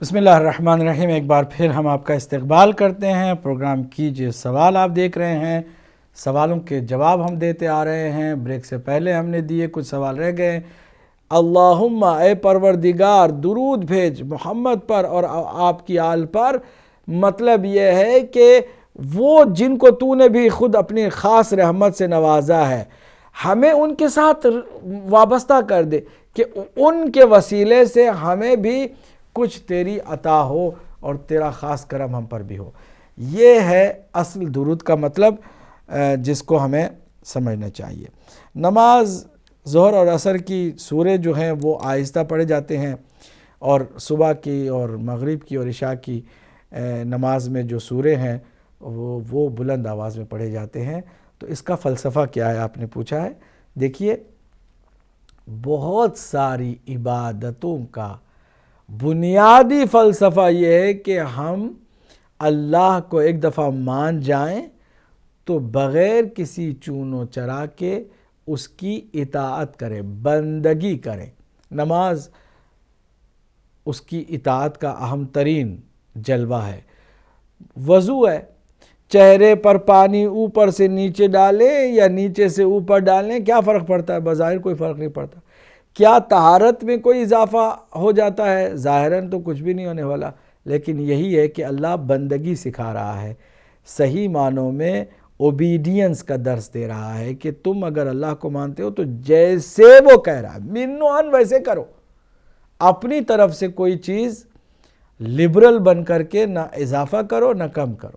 بسم اللہ الرحمن الرحیم۔ ایک بار پھر ہم آپ کا استقبال کرتے ہیں۔ پروگرام کیجئے سوال آپ دیکھ رہے ہیں، سوالوں کے جواب ہم دیتے آ رہے ہیں۔ بریک سے پہلے ہم نے دیے، کچھ سوال رہ گئے۔ اللہم اے پروردگار درود بھیج محمد پر اور آپ کی آل پر، مطلب یہ ہے کہ وہ جن کو تو نے بھی خود اپنی خاص رحمت سے نوازا ہے، ہمیں ان کے ساتھ وابستہ کر دے کہ ان کے وسیلے سے ہمیں بھی کچھ تیری عطا ہو اور تیرا خاص کرم ہم پر بھی ہو۔ یہ ہے اصل درود کا مطلب، جس کو ہمیں سمجھنا چاہیے۔ نماز ظہر اور عصر کی سورے جو ہیں وہ آہستہ پڑھے جاتے ہیں، اور صبح کی اور مغرب کی اور عشاء کی نماز میں جو سورے ہیں وہ بلند آواز میں پڑھے جاتے ہیں۔ تو اس کا فلسفہ کیا ہے آپ نے پوچھا ہے۔ دیکھیے، بہت ساری عبادتوں کا بنیادی فلسفہ یہ ہے کہ ہم اللہ کو ایک دفعہ مان جائیں تو بغیر کسی چون و چرا کے اس کی اطاعت کریں، بندگی کریں۔ نماز اس کی اطاعت کا اہم ترین جلوہ ہے۔ وضو ہے، چہرے پر پانی اوپر سے نیچے ڈالیں یا نیچے سے اوپر ڈالیں، کیا فرق پڑتا ہے؟ بظاہر کوئی فرق نہیں پڑتا۔ کیا طہارت میں کوئی اضافہ ہو جاتا ہے؟ ظاہراً تو کچھ بھی نہیں ہونے والا، لیکن یہی ہے کہ اللہ بندگی سکھا رہا ہے، صحیح معنوں میں اوبیڈینس کا درس دے رہا ہے کہ تم اگر اللہ کو مانتے ہو تو جیسے وہ کہہ رہا ہے منوان ویسے کرو۔ اپنی طرف سے کوئی چیز لبرل بن کر کے نہ اضافہ کرو نہ کم کرو۔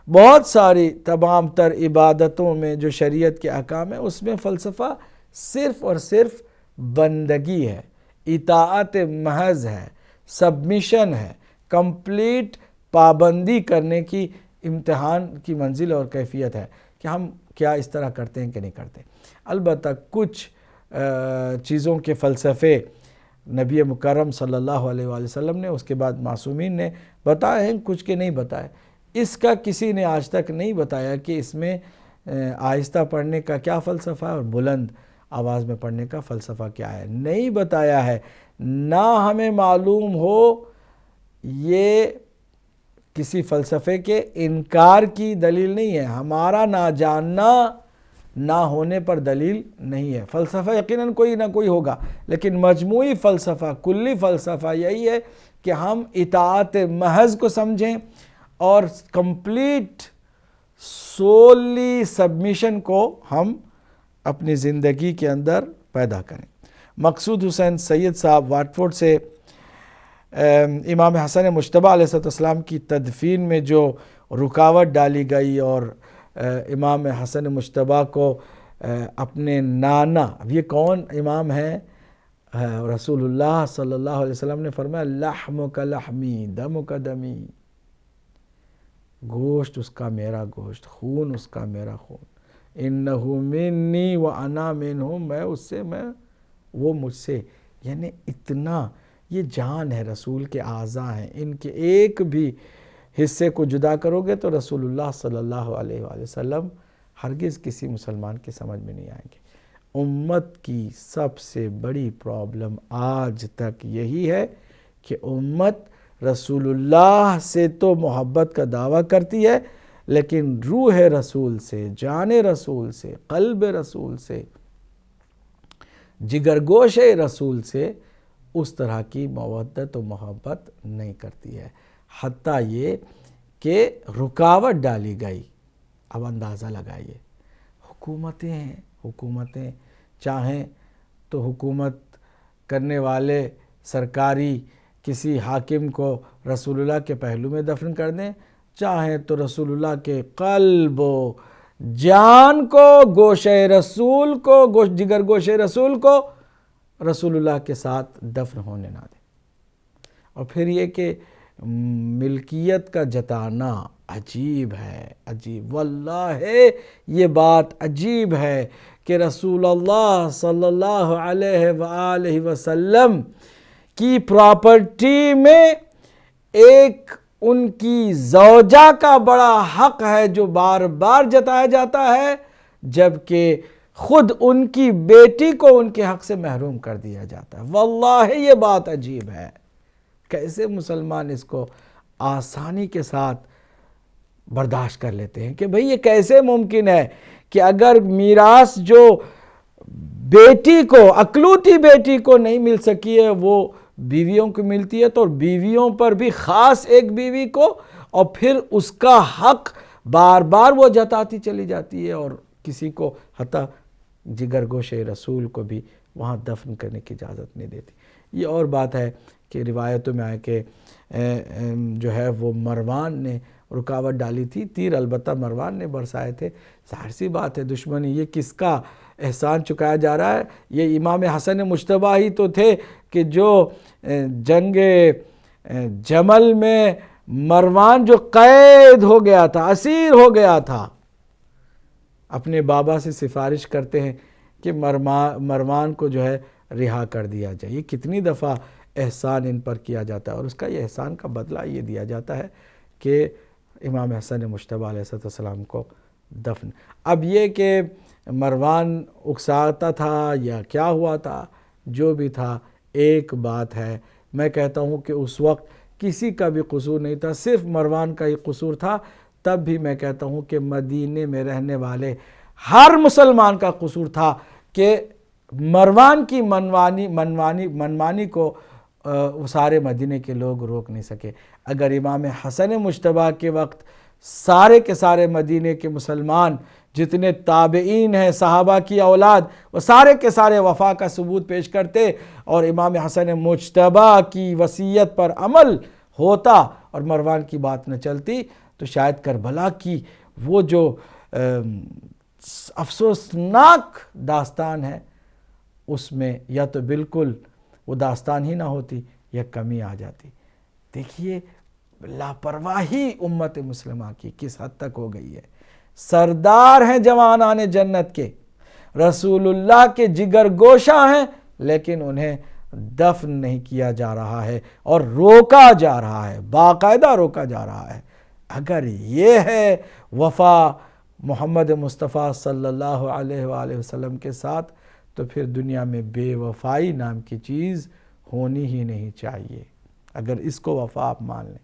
بہت ساری تمام تر عبادتوں میں جو شریعت کے احکام ہیں اس میں فلسفہ صرف اور صرف بندگی ہے، اطاعت محض ہے، سبمیشن ہے، کمپلیٹ پابندی کرنے کی امتحان کی منزل اور کیفیت ہے کہ ہم کیا اس طرح کرتے ہیں کہ نہیں کرتے۔ البتہ کچھ چیزوں کے فلسفے نبی مکرم صلی اللہ علیہ وآلہ وسلم نے، اس کے بعد معصومین نے بتائے ہیں، کچھ کے نہیں بتائے۔ اس کا کسی نے آج تک نہیں بتایا کہ اس میں آہستہ پڑھنے کا کیا فلسفہ ہے اور بلند آواز میں پڑھنے کا فلسفہ کیا ہے، نہیں بتایا ہے۔ نہ ہمیں معلوم ہو، یہ کسی فلسفے کے انکار کی دلیل نہیں ہے۔ ہمارا نہ جاننا نہ ہونے پر دلیل نہیں ہے۔ فلسفہ یقیناً کوئی نہ کوئی ہوگا، لیکن مجموعی فلسفہ، کلی فلسفہ یہی ہے کہ ہم اطاعت محض کو سمجھیں اور کمپلیٹ سولی سبمیشن کو ہم اپنی زندگی کے اندر پیدا کریں۔ مقصود حسین سید صاحب واٹفورڈ سے امام حسن مجتبیٰ علیہ السلام کی تدفین میں جو رکاوٹ ڈالی گئی اور امام حسن مجتبیٰ کو اپنے نانا، اب یہ کون امام ہے؟ رسول اللہ صلی اللہ علیہ وسلم نے فرمایا لحمک لحمی دمک دمی، گوشت اس کا میرا گوشت، خون اس کا میرا خون، انہو منی وانا منہ، میں اس سے، وہ مجھ سے، یعنی اتنا یہ جان ہے، رسول کے اعضاء ہیں، ان کے ایک بھی حصے کو جدا کرو گے تو رسول اللہ صلی اللہ علیہ وآلہ وسلم ہرگز کسی مسلمان کے سمجھ میں نہیں آئیں گے۔ امت کی سب سے بڑی پرابلم آج تک یہی ہے کہ امت رسول اللہ سے تو محبت کا دعویٰ کرتی ہے، لیکن روح رسول سے، جان رسول سے، قلب رسول سے، جگر گوش رسول سے اس طرح کی مودت و محبت نہیں کرتی ہے، حتیٰ یہ کہ رکاوٹ ڈالی گئی۔ اب اندازہ لگائیے، حکومتیں چاہیں تو حکومت کرنے والے سرکاری کسی حاکم کو رسول اللہ کے پہلو میں دفن کر دیں، چاہیں تو رسول اللہ کے قلب و جان کو، گوشہ رسول کو، جگر گوشہ رسول کو رسول اللہ کے ساتھ دفن ہونے نہ دیں۔ اور پھر یہ کہ ملکیت کا جتانا عجیب ہے، عجیب، واللہ یہ بات عجیب ہے کہ رسول اللہ صلی اللہ علیہ وآلہ وسلم کی پراپرٹی میں ایک ان کی زوجہ کا بڑا حق ہے جو بار بار جتایا جاتا ہے، جبکہ خود ان کی بیٹی کو ان کے حق سے محروم کر دیا جاتا ہے۔ واللہ یہ بات عجیب ہے، کیسے مسلمان اس کو آسانی کے ساتھ برداشت کر لیتے ہیں کہ بھئی یہ کیسے ممکن ہے کہ اگر میراث جو بیٹی کو، اکلوتی بیٹی کو نہیں مل سکی ہے وہ بیویوں کو ملتی ہے، تو بیویوں پر بھی خاص ایک بیوی کو، اور پھر اس کا حق بار بار وہ جتاتی چلی جاتی ہے، اور کسی کو حتیٰ جگر گوشہ رسول کو بھی وہاں دفن کرنے کی اجازت نہیں دیتی۔ یہ اور بات ہے کہ روایتوں میں آئے کہ جو ہے وہ مروان نے رکاوٹ ڈالی تھی، تیر البتہ مروان نے برسائے تھے۔ ظاہر سی بات ہے دشمنی، یہ کس کا احسان چکایا جا رہا ہے؟ یہ امام حسن مجتبیٰ ہی تو تھے کہ جو جنگ جمل میں مروان جو قید ہو گیا تھا، اسیر ہو گیا تھا، اپنے بابا سے سفارش کرتے ہیں کہ مروان کو جو ہے رہا کر دیا جائے۔ یہ کتنی دفعہ احسان ان پر کیا جاتا ہے، اور اس کا یہ احسان کا بدلہ یہ دیا جاتا ہے کہ امام حسن مجتبیٰ علیہ السلام کو دفن۔ اب یہ کہ مروان اکساتا تھا یا کیا ہوا تھا، جو بھی تھا، ایک بات ہے، میں کہتا ہوں کہ اس وقت کسی کا بھی قصور نہیں تھا، صرف مروان کا ہی قصور تھا۔ تب بھی میں کہتا ہوں کہ مدینے میں رہنے والے ہر مسلمان کا قصور تھا کہ مروان کی منمانی کو سارے مدینے کے لوگ روک نہیں سکے۔ اگر امام حسن مجتبیٰ کے وقت سارے کے سارے مدینے کے مسلمان جتنے تابعین ہیں، صحابہ کی اولاد، وہ سارے کے سارے وفا کا ثبوت پیش کرتے اور امام حسن مجتبیٰ کی وصیت پر عمل ہوتا اور مروان کی بات نہ چلتی، تو شاید کربلا کی وہ جو افسوسناک داستان ہے اس میں یا تو بالکل وہ داستان ہی نہ ہوتی یا کمی آ جاتی۔ دیکھیے لاپرواہی امت مسلمہ کی کس حد تک ہو گئی ہے۔ سردار ہیں جوانان جنت کے، رسول اللہ کے جگر گوشہ ہیں، لیکن انہیں دفن نہیں کیا جا رہا ہے اور روکا جا رہا ہے، باقاعدہ روکا جا رہا ہے۔ اگر یہ ہے وفا محمد مصطفیٰ صلی اللہ علیہ وآلہ وسلم کے ساتھ، تو پھر دنیا میں بے وفائی نام کی چیز ہونی ہی نہیں چاہیے، اگر اس کو وفا آپ مان لیں۔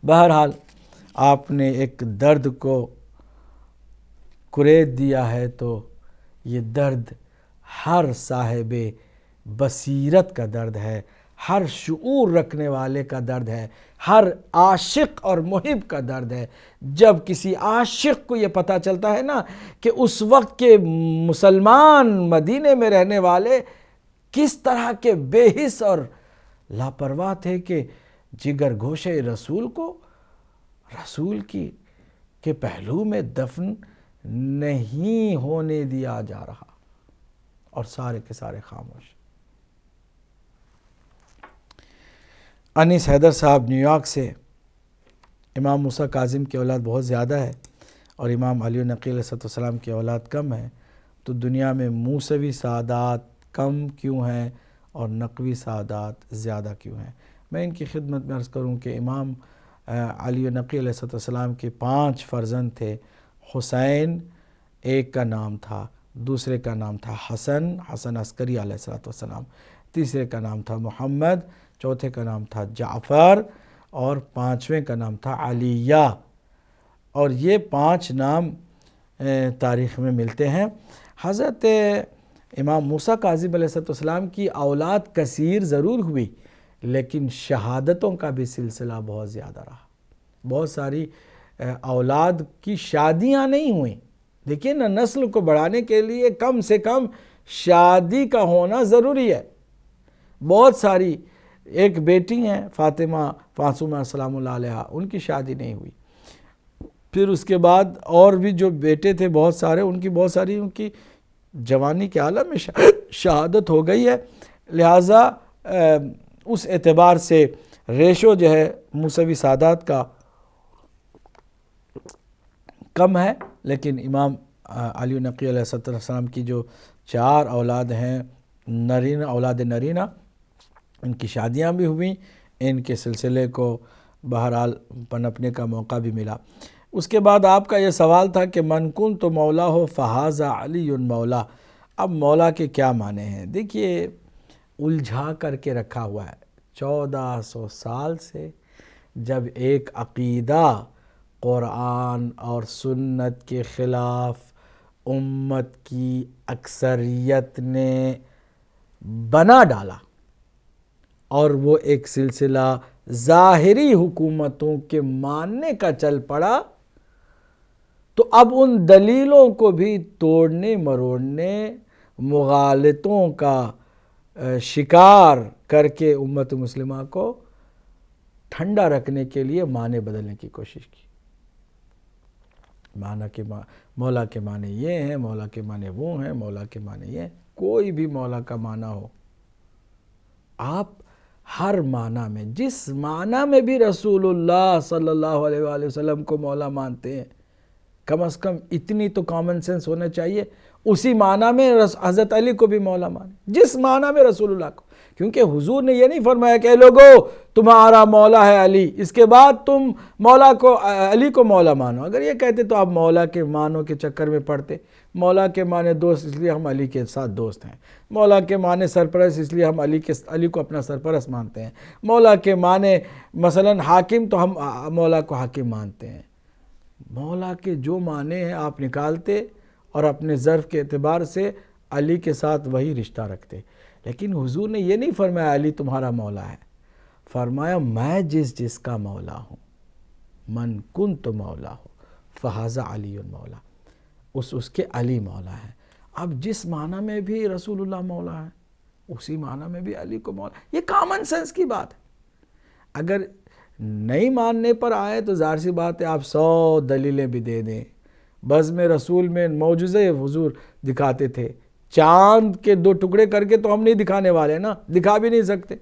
بہرحال آپ نے ایک درد کو کریت دیا ہے، تو یہ درد ہر صاحب بصیرت کا درد ہے، ہر شعور رکھنے والے کا درد ہے، ہر عاشق اور محب کا درد ہے۔ جب کسی عاشق کو یہ پتہ چلتا ہے نا کہ اس وقت کے مسلمان مدینے میں رہنے والے کس طرح کے بے حس اور لاپرواہ تھے کہ جگر گوشہ رسول کو رسول کے پہلو میں دفن نہیں ہونے دیا جا رہا، اور سارے کے سارے خاموش۔ انیس حیدر صاحب نیو یارک سے، امام موسیٰ کاظم کی اولاد بہت زیادہ ہے اور امام علی نقی علیہ السلام کی اولاد کم ہے، تو دنیا میں موسوی سعادات کم کیوں ہیں اور نقوی سعادات زیادہ کیوں ہیں؟ میں ان کی خدمت میں عرض کروں کہ امام علی نقی علیہ السلام کے 5 فرزند تھے۔ حسین ایک کا نام تھا، دوسرے کا نام تھا حسن عسکری علیہ السلام، تیسرے کا نام تھا محمد، چوتھے کا نام تھا جعفر، اور 5ویں کا نام تھا علیہ۔ اور یہ 5 نام تاریخ میں ملتے ہیں۔ حضرت امام موسیٰ کاظم علیہ السلام کی اولاد کثیر ضرور ہوئی، لیکن شہادتوں کا بھی سلسلہ بہت زیادہ رہا۔ بہت ساری اولاد کی شادیاں نہیں ہوئیں۔ دیکھیے نا، نسل کو بڑھانے کے لیے کم سے کم شادی کا ہونا ضروری ہے۔ بہت ساری، ایک بیٹی ہیں فاطمہ معصومہ سلام اللہ علیہ، ان کی شادی نہیں ہوئی۔ پھر اس کے بعد اور بھی جو بیٹے تھے بہت سارے، ان کی جوانی کے عالم میں شہادت ہو گئی ہے۔ لہٰذا اس اعتبار سے ریشو جو ہے موسوی سعادات کا کم ہے، لیکن امام علی نقی علیہ السلام کی جو 4 اولاد ہیں نرینہ، اولاد نرینہ، ان کی شادیاں بھی ہوئیں، ان کے سلسلے کو بہرحال پنپنے کا موقع بھی ملا۔ اس کے بعد آپ کا یہ سوال تھا کہ من کنت مولا ہو فہذا علی مولا۔ اب مولا کے کیا معنی ہیں؟ دیکھیے الجھا کر کے رکھا ہوا ہے، 1400 سال سے جب ایک عقیدہ قرآن اور سنت کے خلاف امت کی اکثریت نے بنا ڈالا اور وہ ایک سلسلہ ظاہری حکومتوں کے ماننے کا چل پڑا، تو اب ان دلیلوں کو بھی توڑنے مروڑنے، مغالطوں کا شکار کر کے امت مسلمہ کو ٹھنڈا رکھنے کے لیے معنی بدلنے کی کوشش کی۔ مولا کے معنی یہ ہیں، مولا کے معنی وہ ہیں، مولا کے معنی یہ ہیں۔ کوئی بھی مولا کا معنی ہو، آپ ہر معنی میں، جس معنی میں بھی رسول اللہ صلی اللہ علیہ وآلہ وسلم کو مولا مانتے ہیں، کم از کم اتنی تو کامن سینس ہونا چاہیے، اسی معنی میں حضرت علی کو بھی مولا مانے، جس معنی میں رسول اللہ کو۔ کیونکہ حضور نے یہ نہیں فرمایا کہ اے لوگو تمہارا مولا ہے علی، اس کے بعد تم مولا کو، علی کو مولا مانو۔ اگر یہ کہتے تو آپ مولا کے معنوں کے چکر میں پڑتے۔ مولا کے معنی دوست، اس لیے ہم علی کے ساتھ دوست ہیں۔ مولا کے معنی سرپرست، اس لیے ہم علی کو اپنا سرپرست مانتے ہیں۔ مولا کے معنی مثلا حاکم، تو ہم مولا کو حاکم مانتے ہیں۔ مولا کے جو معنی ہیں آپ نکالتے اور اپنے ظرف کے اعتبار سے علی کے ساتھ وہی رشتہ رکھتے۔ لیکن حضور نے یہ نہیں فرمایا علی تمہارا مولا ہے، فرمایا میں جس کا مولا ہوں، من کنت مولا ہو فہذا علی مولا، اس کے علی مولا ہے۔ اب جس معنی میں بھی رسول اللہ مولا ہے، اسی معنی میں بھی علی کو مولا، یہ کامن سینس کی بات ہے۔ اگر نہیں ماننے پر آئے تو ظاہر سی بات ہے آپ 100 دلیلیں بھی دے دیں۔ بزم رسول میں معجزے حضور دکھاتے تھے، چاند کے 2 ٹکڑے کر کے تو ہم نہیں دکھانے والے نا، دکھا بھی نہیں سکتے۔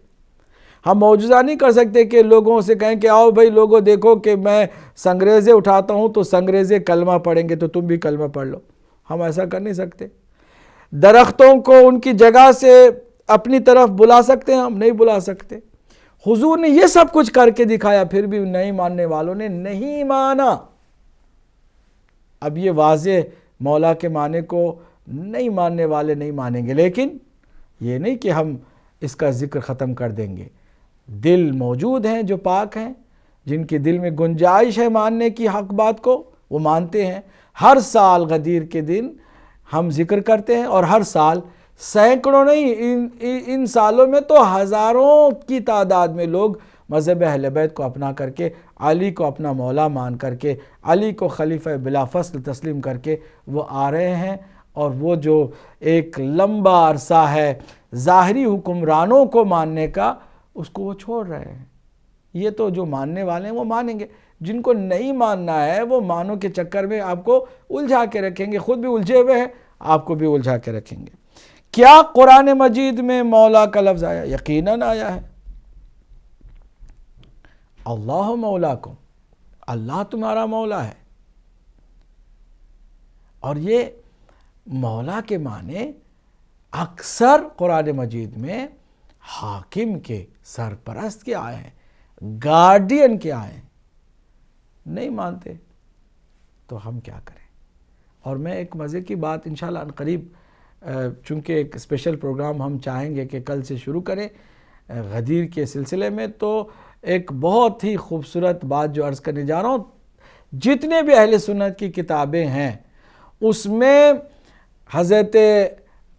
ہم معجزہ نہیں کر سکتے کہ لوگوں سے کہیں کہ آؤ بھائی لوگوں دیکھو کہ میں سنگریزے اٹھاتا ہوں تو سنگریزے کلمہ پڑھیں گے تو تم بھی کلمہ پڑھ لو۔ ہم ایسا کر نہیں سکتے۔ درختوں کو ان کی جگہ سے اپنی طرف بلا سکتے ہیں؟ ہم نہیں بلا سکتے۔ حضور نے یہ سب کچھ کر کے دکھایا، پھر بھی نہیں ماننے والوں نے نہیں مانا۔ اب یہ واضح مولا کے معنی کو نہیں ماننے والے نہیں مانیں گے، لیکن یہ نہیں کہ ہم اس کا ذکر ختم کر دیں گے۔ دل موجود ہیں جو پاک ہیں، جن کے دل میں گنجائش ہے ماننے کی حق بات کو، وہ مانتے ہیں۔ ہر سال غدیر کے دن ہم ذکر کرتے ہیں، اور ہر سال سینکڑوں نہیں، ان سالوں میں تو ہزاروں کی تعداد میں لوگ مذہب اہل بیت کو اپنا کر کے، علی کو اپنا مولا مان کر کے، علی کو خلیفہ بلا فصل تسلیم کر کے وہ آ رہے ہیں، اور وہ جو ایک لمبا عرصہ ہے ظاہری حکمرانوں کو ماننے کا، اس کو وہ چھوڑ رہے ہیں۔ یہ تو جو ماننے والے ہیں وہ مانیں گے، جن کو نہیں ماننا ہے وہ مانوں کے چکر میں آپ کو الجھا کے رکھیں گے، خود بھی الجھے ہوئے ہیں، آپ کو بھی الجھا کے رکھیں گے۔ کیا قرآن مجید میں مولا کا لفظ آیا؟ یقیناً آیا ہے۔ اللہ مولاکم، اللہ تمہارا مولا ہے۔ اور یہ مولا کے معنی اکثر قرآن مجید میں حاکم کے، سرپرست کے آئے ہیں، گارڈین کے آئے ہیں۔ نہیں مانتے تو ہم کیا کریں؟ اور میں ایک مزے کی بات انشاءاللہ عنقریب، چونکہ ایک اسپیشل پروگرام ہم چاہیں گے کہ کل سے شروع کریں غدیر کے سلسلے میں، تو ایک بہت ہی خوبصورت بات جو عرض کرنے جا رہا ہوں، جتنے بھی اہل سنت کی کتابیں ہیں اس میں حضرت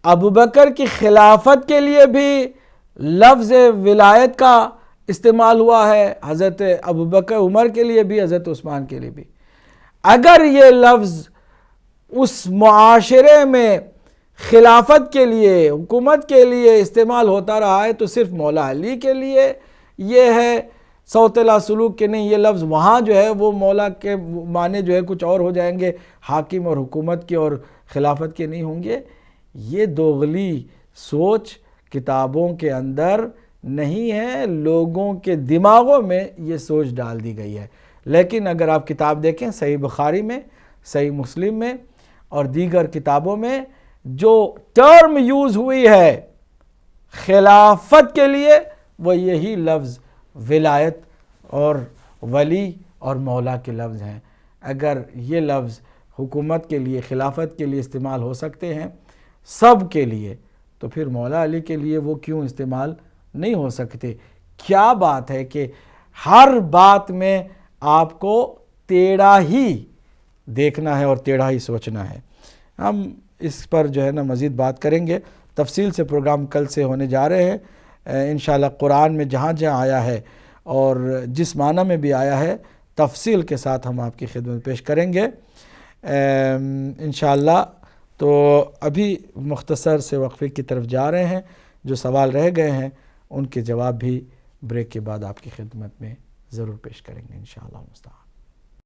ابوبکر کی خلافت کے لیے بھی لفظ ولایت کا استعمال ہوا ہے، حضرت ابوبکر عمر کے لیے بھی، حضرت عثمان کے لیے بھی۔ اگر یہ لفظ اس معاشرے میں خلافت کے لیے، حکومت کے لیے استعمال ہوتا رہا ہے تو صرف مولا علی کے لیے یہ ہے، سوتلا سلوک کے نہیں۔ یہ لفظ وہاں جو ہے وہ مولا کے معنی جو ہے کچھ اور ہو جائیں گے، حاکم اور حکومت کے اور خلافت کے نہیں ہوں گے۔ یہ دوغلی سوچ کتابوں کے اندر نہیں ہے، لوگوں کے دماغوں میں یہ سوچ ڈال دی گئی ہے۔ لیکن اگر آپ کتاب دیکھیں صحیح بخاری میں، صحیح مسلم میں اور دیگر کتابوں میں جو ٹرم یوز ہوئی ہے خلافت کے لیے، وہ یہی لفظ ولایت اور ولی اور مولا کے لفظ ہیں۔ اگر یہ لفظ حکومت کے لیے، خلافت کے لیے استعمال ہو سکتے ہیں سب کے لیے، تو پھر مولا علی کے لیے وہ کیوں استعمال نہیں ہو سکتے؟ کیا بات ہے کہ ہر بات میں آپ کو ٹیڑھا ہی دیکھنا ہے اور ٹیڑھا ہی سوچنا ہے۔ ہم اس پر جو ہے نا مزید بات کریں گے، تفصیل سے پروگرام کل سے ہونے جا رہے ہیں انشاءاللہ۔ قرآن میں جہاں جہاں آیا ہے اور جس معنی میں بھی آیا ہے تفصیل کے ساتھ ہم آپ کی خدمت پیش کریں گے انشاءاللہ۔ تو ابھی مختصر سے وقفے کی طرف جا رہے ہیں، جو سوال رہ گئے ہیں ان کے جواب بھی بریک کے بعد آپ کی خدمت میں ضرور پیش کریں گے انشاءاللہ۔